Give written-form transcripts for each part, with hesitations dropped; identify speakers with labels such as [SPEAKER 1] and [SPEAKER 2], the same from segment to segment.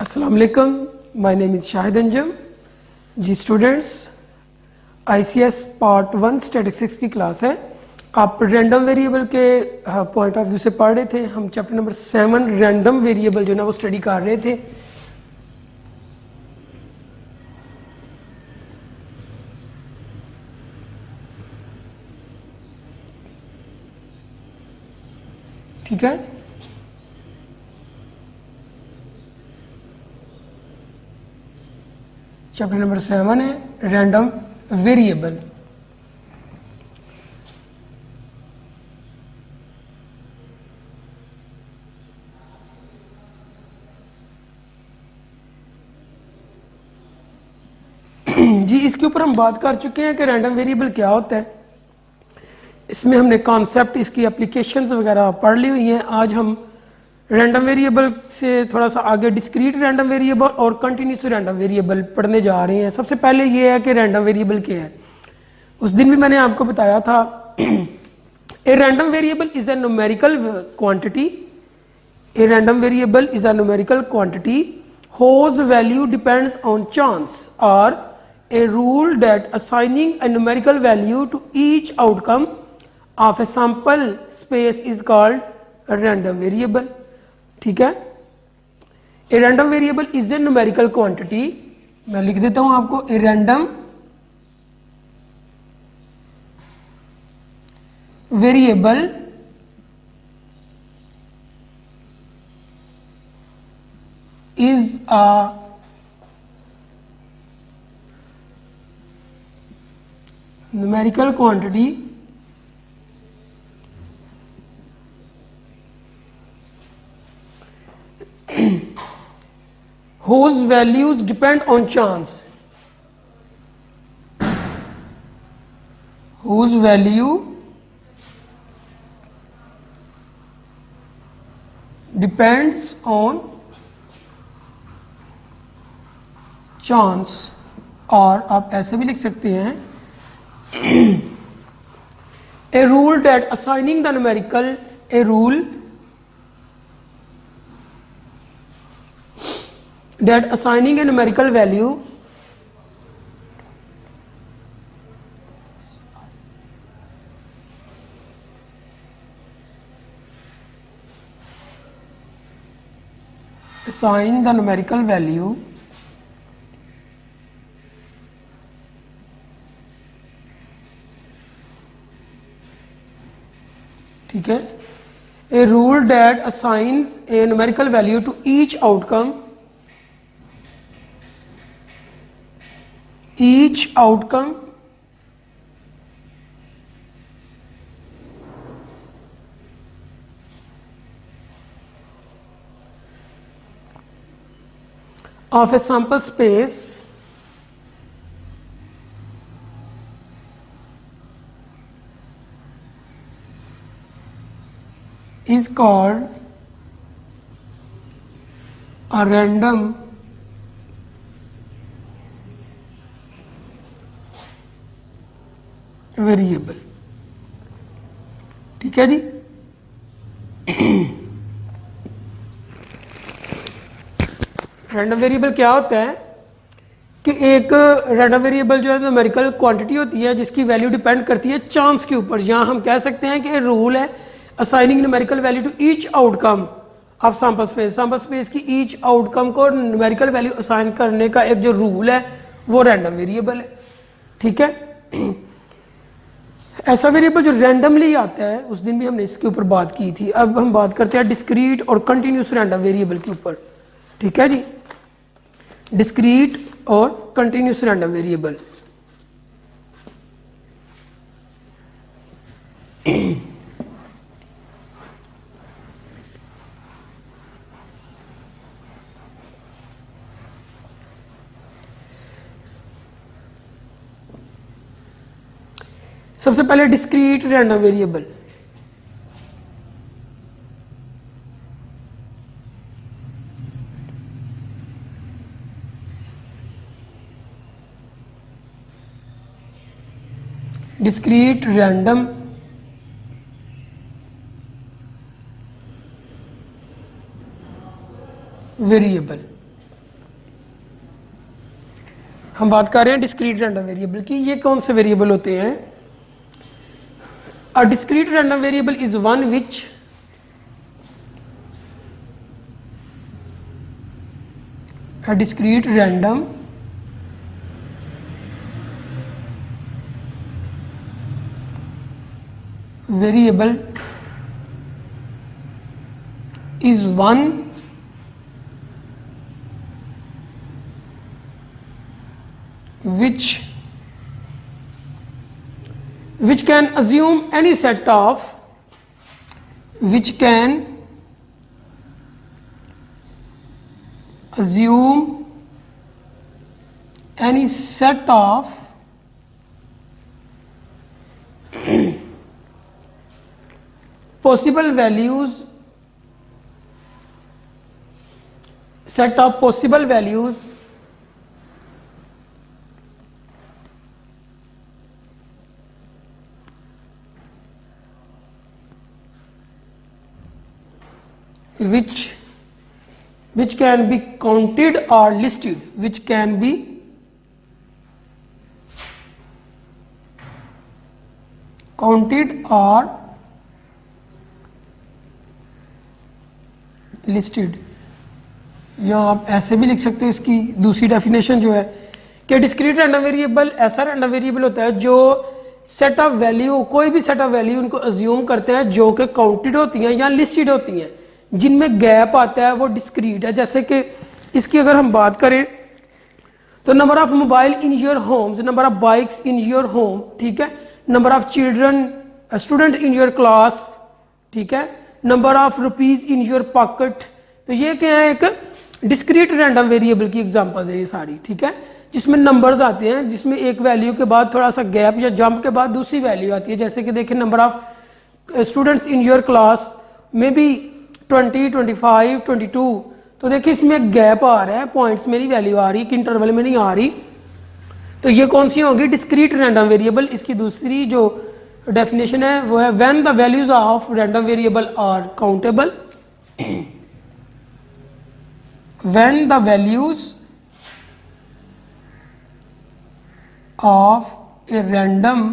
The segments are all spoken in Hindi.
[SPEAKER 1] अस्सलाम वालेकुम, my name is Shahid Anjum. जी स्टूडेंट्स, आईसीएस पार्ट 1 स्टैटिस्टिक्स की क्लास है। आप रैंडम वेरिएबल के पॉइंट ऑफ व्यू से पढ़ रहे थे। हम चैप्टर नंबर 7 रैंडम वेरिएबल जो ना वो स्टडी कर रहे थे। ठीक है, चैप्टर नंबर 7 है रैंडम वेरिएबल। जी इसके ऊपर हम बात कर चुके हैं कि रैंडम वेरिएबल क्या होता है। इसमें हमने कॉन्सेप्ट, इसकी एप्लीकेशंस वगैरह पढ़ ली हुई हैं। आज हम रैंडम वेरिएबल से थोड़ा सा आगे डिस्क्रीट रैंडम वेरिएबल और कंटिन्यूस रैंडम वेरिएबल पढ़ने जा रहे हैं। सबसे पहले ये है कि रैंडम वेरिएबल क्या है। उस दिन भी मैंने आपको बताया था ए random variable is a numerical quantity. A random variable is a numerical quantity whose value depends on chance or a rule that assigning a numerical value to each outcome of a sample space is called a random variable। ठीक है, a random variable is a numerical quantity। मैं लिख देता हूं आपको, a random variable is a numerical quantity whose values depend on chance, whose value depends on chance. और आप ऐसे भी लिख सकते हैं a rule that assigning the numerical, a rule that assigning a numerical value assign the numerical value ठीक है, a rule that assigns a numerical value to each outcome, each outcome of a sample space is called a random variable। ठीक है जी, रैंडम वेरिएबल क्या होता है कि एक रैंडम वेरिएबल जो है न्यूमेरिकल क्वांटिटी होती है जिसकी वैल्यू डिपेंड करती है चांस के ऊपर। यहाँ हम कह सकते हैं कि रूल है assigning numerical value to each outcome of sample space. Sample space की ईच आउटकम को न्यूमेरिकल वैल्यू असाइन करने का एक जो रूल है वो रैंडम वेरिएबल है। ठीक है, ऐसा वेरिएबल जो रैंडमली आता है, उस दिन भी हमने इसके ऊपर बात की थी। अब हम बात करते हैं डिस्क्रीट और कंटिन्यूस रैंडम वेरिएबल के ऊपर। ठीक है जी, डिस्क्रीट और कंटिन्यूस रैंडम वेरिएबल। सबसे पहले discrete random variable. Discrete random variable. हम बात कर रहे हैं डिस्क्रीट रैंडम वेरिएबल की। ये कौन से वेरिएबल होते हैं? A discrete random variable is one which a discrete random variable is one which can assume any set of possible values which can be counted or listed, which can be counted or listed। या आप ऐसे भी लिख सकते हो इसकी दूसरी डेफिनेशन जो है कि डिस्क्रीट रैंडम वेरिएबल ऐसा रैंडम वेरिएबल होता है जो सेट ऑफ वैल्यू, कोई भी सेट ऑफ वैल्यू उनको अज्यूम करते हैं जो कि काउंटेड होती हैं या लिस्टेड होती हैं, जिनमें गैप आता है वो डिस्क्रीट है। जैसे कि इसकी अगर हम बात करें तो number of mobile in your homes, number of bikes in your home, ठीक है, number of children student in your class, ठीक है, number of rupees in your pocket. तो ये क्या है? एक डिस्क्रीट रैंडम वेरिएबल की एग्जांपल्स है ये सारी, ठीक है, जिसमें नंबर्स आते हैं, जिसमें एक वैल्यू के बाद थोड़ा सा गैप या जंप के बाद दूसरी वैल्यू आती है। जैसे कि देखिए number of students in your class में भी 20, 25, 22, तो देखिए इसमें गैप आ रहा है, पॉइंट्स में नहीं वैल्यू आ रही, कि इंटरवल में नहीं आ रही। तो ये कौन सी होगी? Discrete random variable. इसकी दूसरी जो डेफिनेशन है वो है when the values of random variable are countable, when the values of a random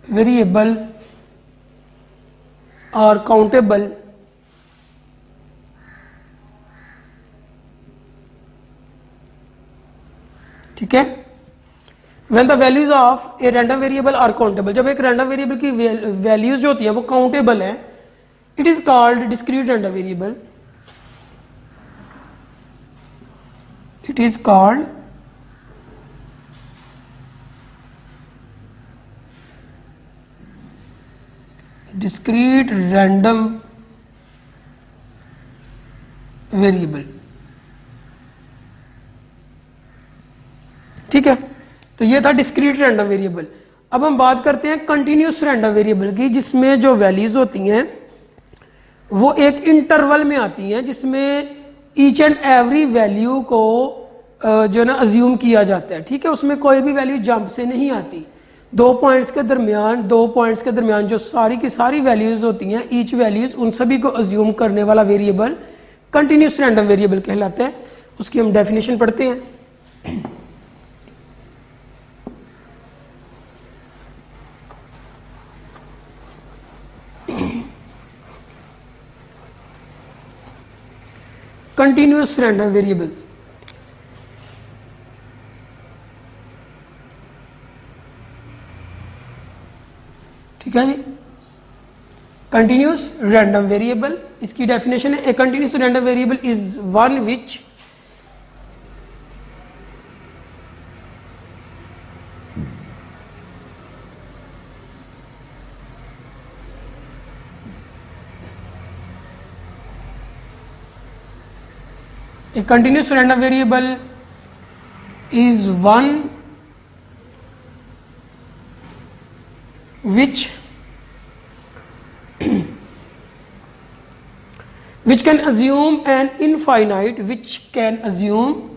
[SPEAKER 1] variable are countable, ठीक है, when the values of a random variable are countable, जब एक random variable की values जो होती है वो countable है, it is called discrete random variable, it is called discrete random variable, ठीक है। तो ये था डिस्क्रीट रैंडम वेरिएबल। अब हम बात करते हैं कंटिन्यूस रैंडम वेरिएबल की, जिसमें जो वैल्यूज होती हैं वो एक इंटरवल में आती हैं, जिसमें ईच एंड एवरी वैल्यू को जो है ना अज्यूम किया जाता है, ठीक है, उसमें कोई भी वैल्यू जंप से नहीं आती। दो पॉइंट्स के दरमियान जो सारी की सारी वैल्यूज होती हैं, ईच वैल्यूज, उन सभी को अज्यूम करने वाला वेरिएबल कंटिन्यूस रैंडम वेरिएबल कहलाता है। उसकी हम डेफिनेशन पढ़ते हैं। कंटिन्यूस रैंडम वेरिएबल, ठीक है जी। कंटिन्यूस रैंडम वेरिएबल, इसकी डेफिनेशन है a continuous random variable is one which a continuous random variable is one which can assume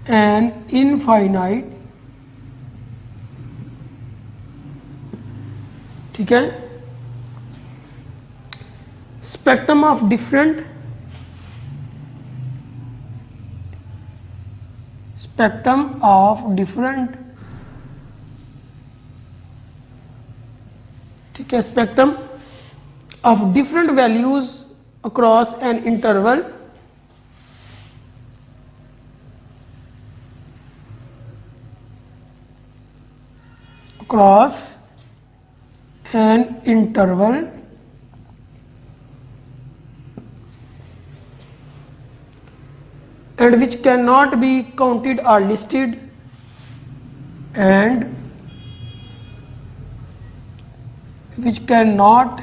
[SPEAKER 1] an infinite ठीक है, स्पेक्ट्रम ऑफ डिफरेंट ठीक है, spectrum of different values across an interval and which cannot be counted or listed and which cannot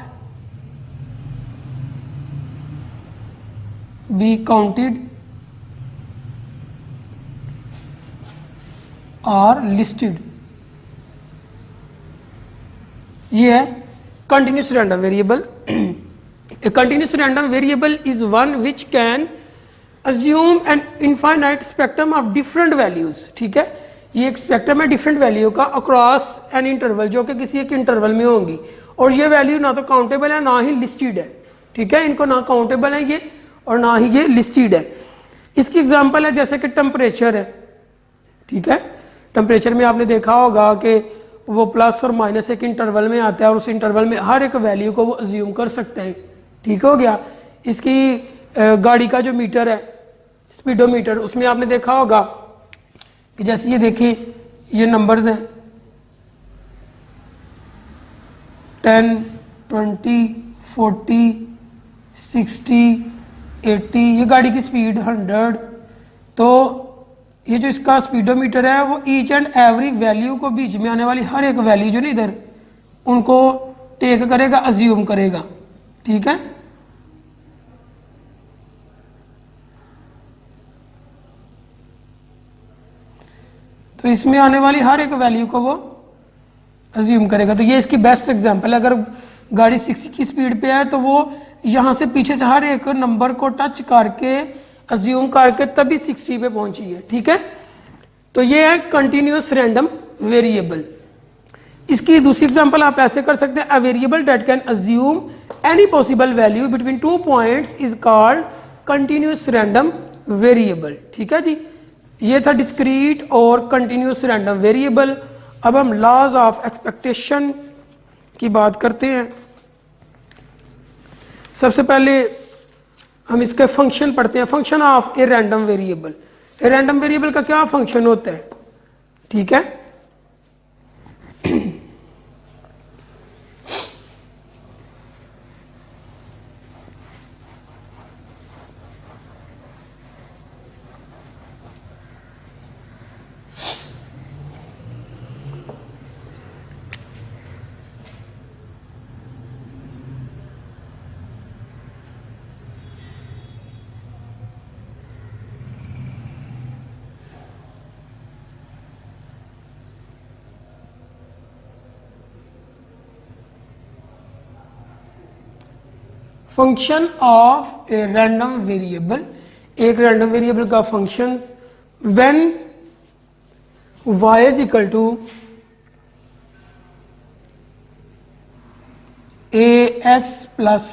[SPEAKER 1] be counted or listed. ये है continuous random variable. A continuous random variable is one which can assume an infinite spectrum of different values. ठीक है, ये एक स्पेक्ट्रम है डिफरेंट वैल्यू का अक्रॉस एन इंटरवल, जो कि किसी एक इंटरवल में होंगी, और ये वैल्यू ना तो काउंटेबल है ना ही लिस्टेड है। ठीक है, इनको ना काउंटेबल है ये और ना ही ये लिस्टेड है। इसकी एग्जांपल है जैसे कि टेम्परेचर है। ठीक है, टेम्परेचर में आपने देखा होगा कि वो प्लस और माइनस एक इंटरवल में आता है और उस इंटरवल में हर एक वैल्यू को वो अज्यूम कर सकते हैं। ठीक हो गया। इसकी गाड़ी का जो मीटर है, स्पीडोमीटर, उसमें आपने देखा होगा कि जैसे ये देखिए ये नंबर्स हैं 10, 20, 40, 60, 80, ये गाड़ी की स्पीड 100। तो ये जो इसका स्पीडोमीटर है वो ईच एंड एवरी वैल्यू को, बीच में आने वाली हर एक वैल्यू जो ना इधर, उनको टेक करेगा, अज्यूम करेगा। ठीक है, तो इसमें आने वाली हर एक वैल्यू को वो अज्यूम करेगा। तो ये इसकी बेस्ट एग्जांपल है। अगर गाड़ी 60 की स्पीड पे है तो वो यहां से पीछे से हर एक नंबर को टच करके अज्यूम करके तभी 60 पे पहुंची है। ठीक है, तो ये है कंटिन्यूअस रैंडम वेरिएबल। इसकी दूसरी एग्जांपल आप ऐसे कर सकते हैं, a variable that can assume any possible value between 2 points is called continuous random variable. ठीक है जी, ये था डिस्क्रीट और कंटिन्यूअस रैंडम वेरिएबल। अब हम लॉज ऑफ एक्सपेक्टेशन की बात करते हैं। सबसे पहले हम इसके फंक्शन पढ़ते हैं, function of a random variable. A random variable का क्या फंक्शन होता है? ठीक है, function of a random variable, एक रैंडम वेरिएबल का function when y is equal to a x plus,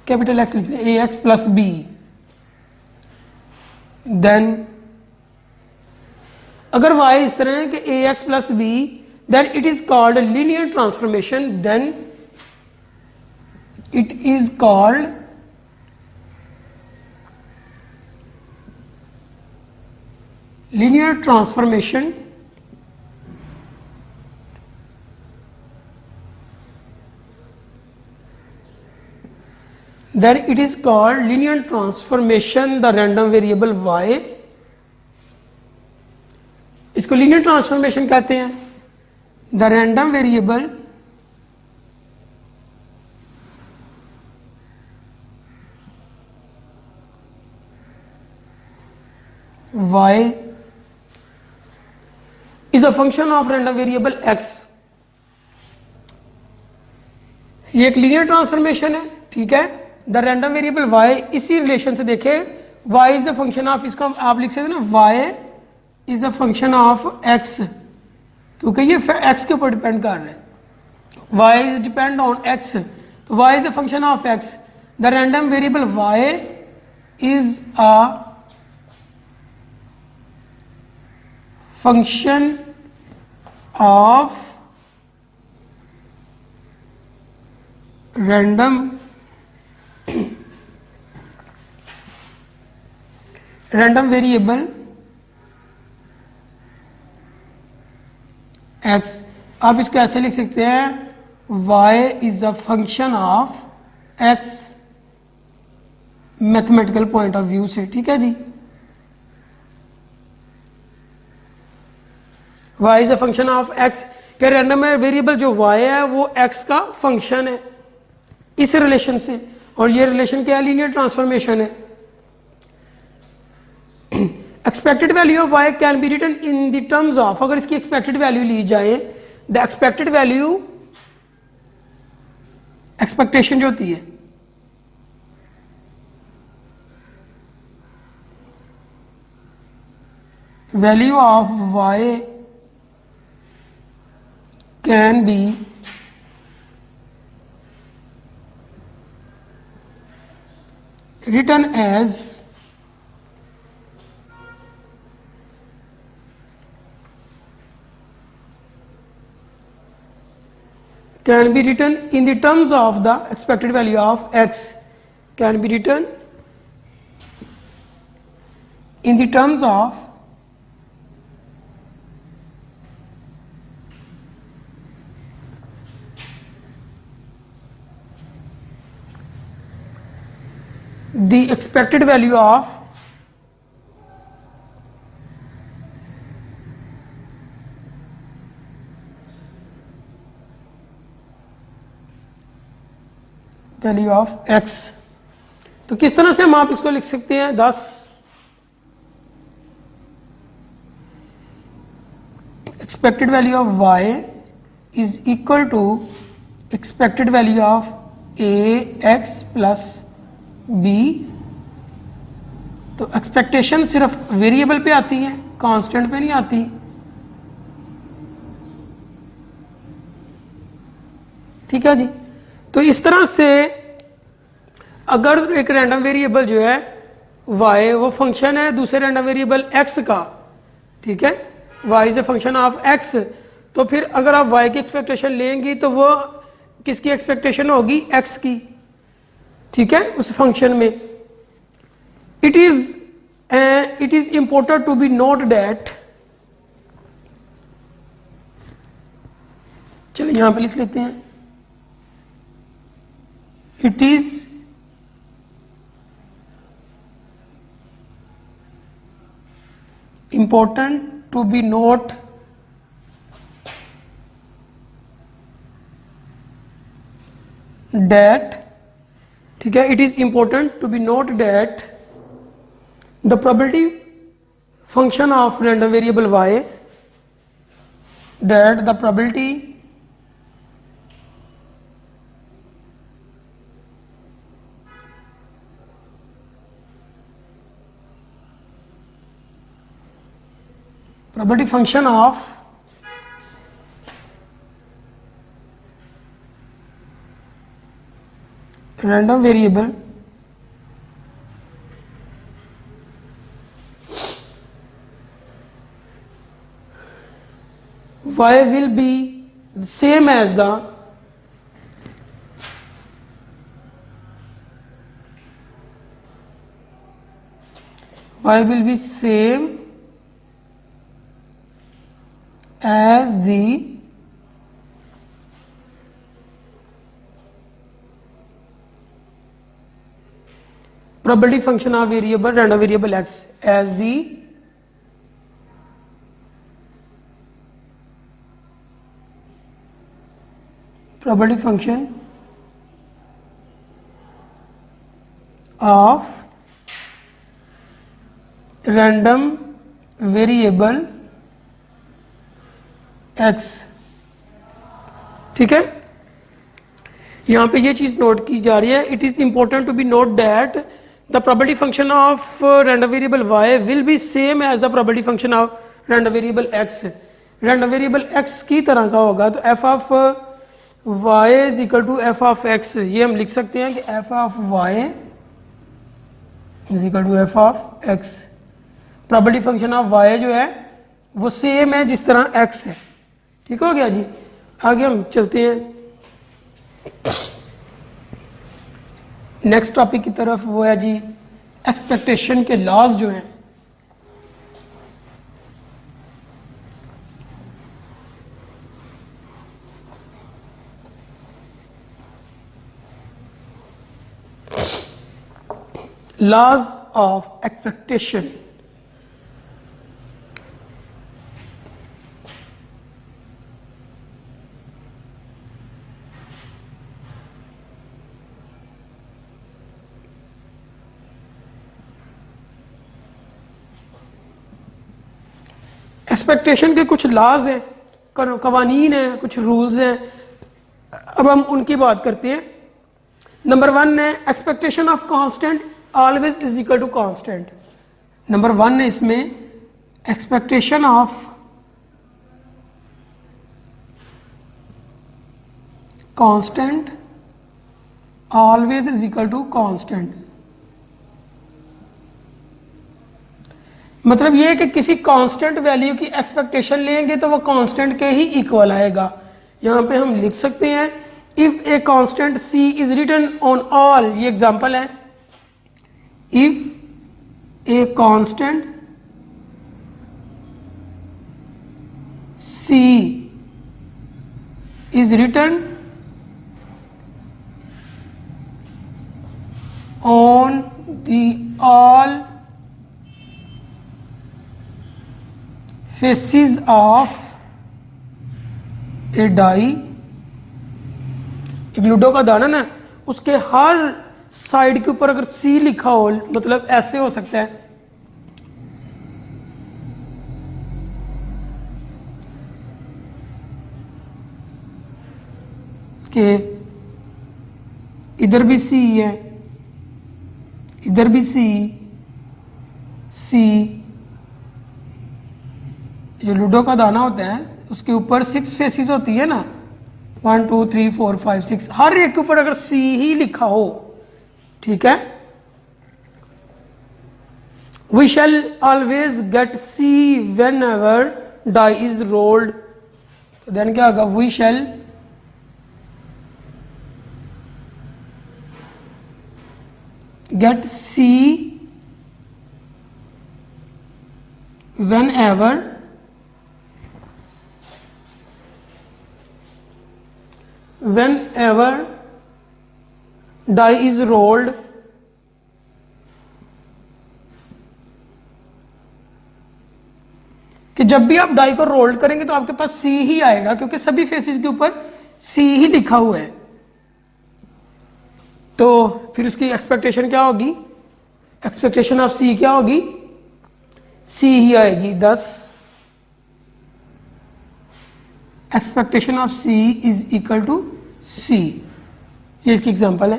[SPEAKER 1] capital x लिखते हैं, a x plus b, then अगर y इस तरह है कि a x plus b, then it is called linear transformation, then it is called linear transformation, then it is called linear transformation the random variable y, इसको linear transformation कहते हैं। the random variable y is a function of random variable x, ये एक लीनियर ट्रांसफॉर्मेशन है। ठीक है, द रैंडम वेरिएबल y, इसी रिलेशन से देखे y is a function of, इसको आप लिख सकते हैं ना, y is a function of x, क्योंकि ये x के ऊपर डिपेंड कर रहा है। y is depend on x, तो y is a function of x, the random variable y is a function of random variable x। आप इसको ऐसे लिख सकते हैं y is a function of x mathematical point of view से, ठीक है जी। y is a function of x के रैंडम वेरिएबल जो y है वो x का फंक्शन है इस रिलेशन से, और ये रिलेशन क्या है, लीनियर ट्रांसफॉर्मेशन है। Expected value of y can be written in the terms of, अगर इसकी एक्सपेक्टेड वैल्यू ली जाए, द एक्सपेक्टेड वैल्यू, एक्सपेक्टेशन जो होती है value of y can B written as can be written in the terms of the expected value of x, can be written in the terms of the expected value of x। तो किस तरह से हम आप इसको लिख सकते हैं, 10 expected value of y is equal to expected value of ax plus b। तो एक्सपेक्टेशन सिर्फ वेरिएबल पे आती है, कांस्टेंट पे नहीं आती। ठीक है जी। तो इस तरह से अगर एक रैंडम वेरिएबल जो है y वो फंक्शन है दूसरे रैंडम वेरिएबल x का, ठीक है, y is a function of x, तो फिर अगर आप y की एक्सपेक्टेशन लेंगी तो वो किसकी एक्सपेक्टेशन होगी, x की, ठीक है, उस फंक्शन में। It is important to be note that, चलिए यहां पे लिख लेते हैं, it is important to be note that, ठीक है, it is important to be note that the probability function of random variable y, that the probability function of random variable y will be same as the y will be same as the probability function of variable random variable x, as the probability function of random variable x। ठीक है, यहां पे ये चीज नोट की जा रही है, it is important to be note that the probability function of random variable y will be same as the probability function of random variable x। Random variable x की तरह का होगा, तो f of y is equal to F of X, ये हम लिख सकते हैं कि F of y is equal to F of X. Probability function of y जो है वो सेम है जिस तरह x है। ठीक हो गया जी। आगे हम चलते हैं नेक्स्ट टॉपिक की तरफ, वो है जी एक्सपेक्टेशन के लॉज जो हैं। Laws of expectation. एक्सपेक्टेशन के कुछ लॉज हैं, कवानीन हैं, कुछ रूल्स हैं। अब हम उनकी बात करते हैं। नंबर 1 है expectation of constant always is equal to constant. Number 1 है इसमें expectation of constant always is equal to constant. मतलब ये कि किसी कांस्टेंट वैल्यू की एक्सपेक्टेशन लेंगे तो वो कांस्टेंट के ही इक्वल आएगा। यहां पे हम लिख सकते हैं if a constant c is written on all, ये एग्जांपल है। If a constant c is written on the all faces of a die, एक लूडो का दाना ना, उसके हर साइड के ऊपर अगर सी लिखा हो, मतलब ऐसे हो सकता है कि इधर भी सी है, इधर भी सी, जो लूडो का दाना होता है उसके ऊपर 6 फेसिस होती है ना, 1 2 3 4 5 6, हर एक के ऊपर अगर सी ही लिखा हो, ठीक है, we shall always get C whenever die is rolled. तो देन क्या होगा, we shall get C whenever whenever die is rolled, कि जब भी आप डाई को रोल्ड करेंगे तो आपके पास सी ही आएगा, क्योंकि सभी फेसेस के ऊपर सी ही लिखा हुआ है। तो फिर उसकी एक्सपेक्टेशन क्या होगी, एक्सपेक्टेशन ऑफ सी क्या होगी, सी ही आएगी। 10 expectation of c is equal to c, ये इसकी एग्जांपल है।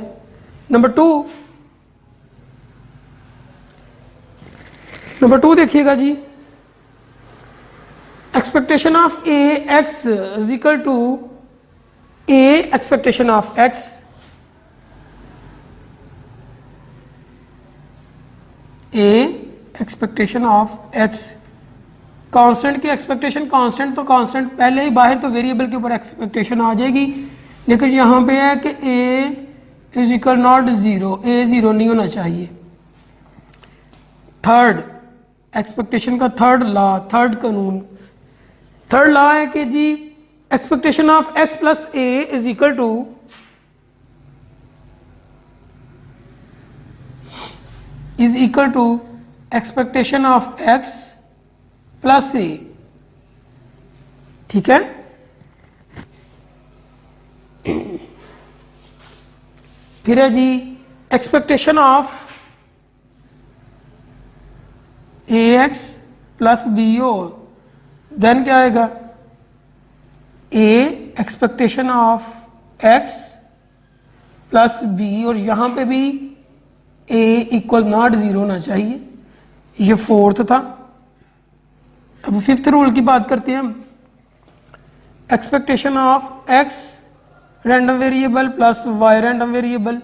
[SPEAKER 1] नंबर 2 देखिएगा जी, expectation of a x is equal to a expectation of x. A expectation of x, constant की एक्सपेक्टेशन, कांस्टेंट तो कांस्टेंट पहले ही बाहर, तो वेरिएबल के ऊपर एक्सपेक्टेशन आ जाएगी, लेकिन यहां पे है कि a is equal not 0, a 0 नहीं होना चाहिए। थर्ड एक्सपेक्टेशन का थर्ड लॉ, थर्ड कानून, थर्ड लॉ है कि जी expectation of x plus a is equal to expectation of x plus a, ठीक है। फिर है जी expectation of a x plus b ओ, देन क्या आएगा, a expectation of x plus b, और यहां पे भी ए इक्वल नॉट 0 होना चाहिए, ये फोर्थ था। अब फिफ्थ रूल की बात करते हैं हम, expectation of x random variable plus y random variable,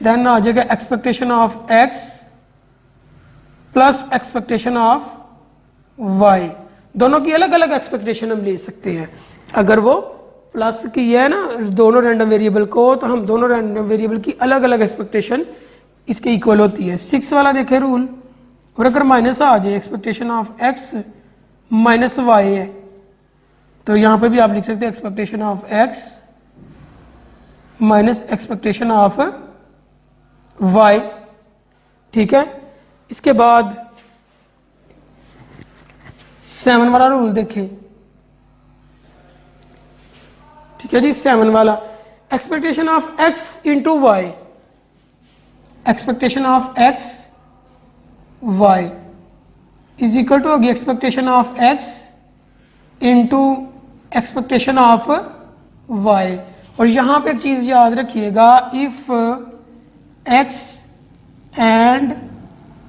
[SPEAKER 1] then आ जाएगा expectation of x plus expectation of y. दोनों की अलग अलग एक्सपेक्टेशन हम ले सकते हैं। अगर वो प्लस की है ना दोनों रैंडम वेरिएबल को, तो हम दोनों रैंडम वेरिएबल की अलग अलग एक्सपेक्टेशन इसके इक्वल होती है। 6 वाला देखें रूल, और अगर माइनस आ जाए expectation of X minus Y है, तो यहां पे भी आप लिख सकते हैं expectation of X minus expectation of Y. ठीक है, इसके बाद 7 वाला रूल देखें। ठीक है जी, 7 वाला expectation of x into y, expectation of x y is equal to होगी expectation of x into expectation of y. और यहां पे एक चीज याद रखिएगा, if x and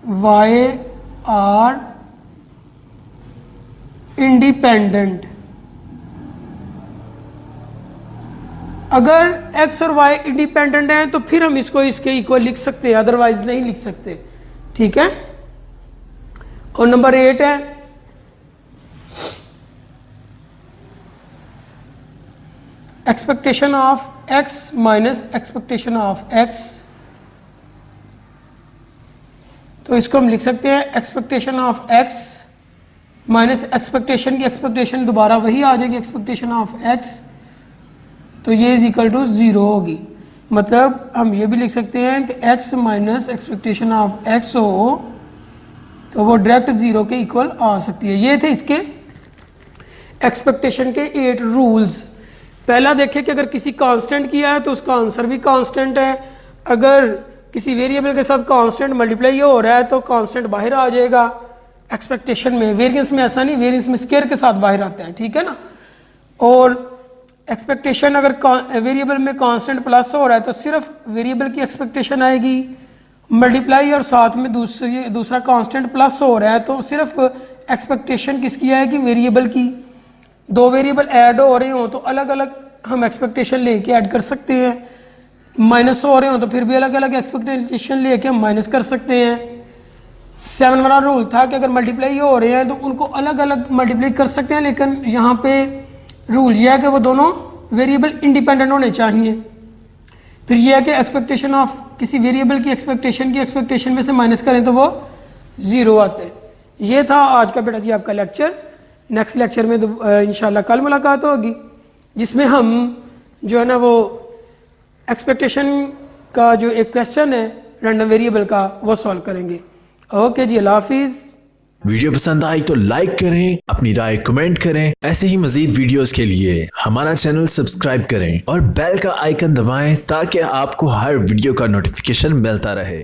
[SPEAKER 1] y are independent, अगर x और y इंडिपेंडेंट हैं तो फिर हम इसको इसके इक्वल लिख सकते हैं, अदरवाइज नहीं लिख सकते। ठीक है, और नंबर 8 है expectation of x minus expectation of x। तो इसको हम लिख सकते हैं expectation of x minus expectation की एक्सपेक्टेशन दोबारा वही आ जाएगी एक्सपेक्टेशन ऑफ x, तो ये इज इक्वल टू 0 होगी। मतलब हम ये भी लिख सकते हैं कि x minus expectation of x हो तो वो डायरेक्ट 0 के इक्वल आ सकती है। ये थे इसके एक्सपेक्टेशन के 8 रूल्स। पहला देखें कि अगर किसी कांस्टेंट किया है तो उसका आंसर भी कांस्टेंट है। अगर किसी वेरिएबल के साथ कांस्टेंट मल्टीप्लाई हो रहा है तो कांस्टेंट बाहर आ जाएगा एक्सपेक्टेशन में। वेरिएंस में ऐसा नहीं, वेरिएंस में स्केयर के साथ बाहर आता है। ठीक है ना, और एक्सपेक्टेशन अगर वेरिएबल में कांस्टेंट प्लस हो रहा है तो सिर्फ वेरिएबल की एक्सपेक्टेशन आएगी, मल्टीप्लाई और साथ में दूसरा कांस्टेंट प्लस हो रहा है तो सिर्फ एक्सपेक्टेशन किसकी आएगी, वेरिएबल की। दो वेरिएबल ऐड हो रहे हो तो अलग अलग हम एक्सपेक्टेशन लेके ऐड कर सकते हैं, माइनस हो रहे हो तो फिर भी अलग अलग एक्सपेक्टेशन लेके हम माइनस कर सकते हैं। 7 वाला रूल था कि अगर मल्टीप्लाई हो रहे हैं तो उनको अलग अलग मल्टीप्लाई कर सकते हैं, लेकिन यहाँ पे रूल यह है कि वो दोनों वेरिएबल इंडिपेंडेंट होने चाहिए। फिर यह है कि एक्सपेक्टेशन ऑफ किसी वेरिएबल की एक्सपेक्टेशन में से माइनस करें तो वो 0 आते हैं। ये था आज का बेटा जी आपका लेक्चर। नेक्स्ट लेक्चर में इंशाल्लाह कल मुलाकात होगी, जिसमें हम जो है ना वो एक्सपेक्टेशन का जो एक क्वेश्चन है रैंडम वेरिएबल का वो सॉल्व करेंगे। ओके जी, अल्लाह हाफिज़।
[SPEAKER 2] वीडियो पसंद आई तो लाइक करें, अपनी राय कमेंट करें। ऐसे ही मजीद वीडियोस के लिए हमारा चैनल सब्सक्राइब करें और बेल का आइकन दबाएं ताकि आपको हर वीडियो का नोटिफिकेशन मिलता रहे।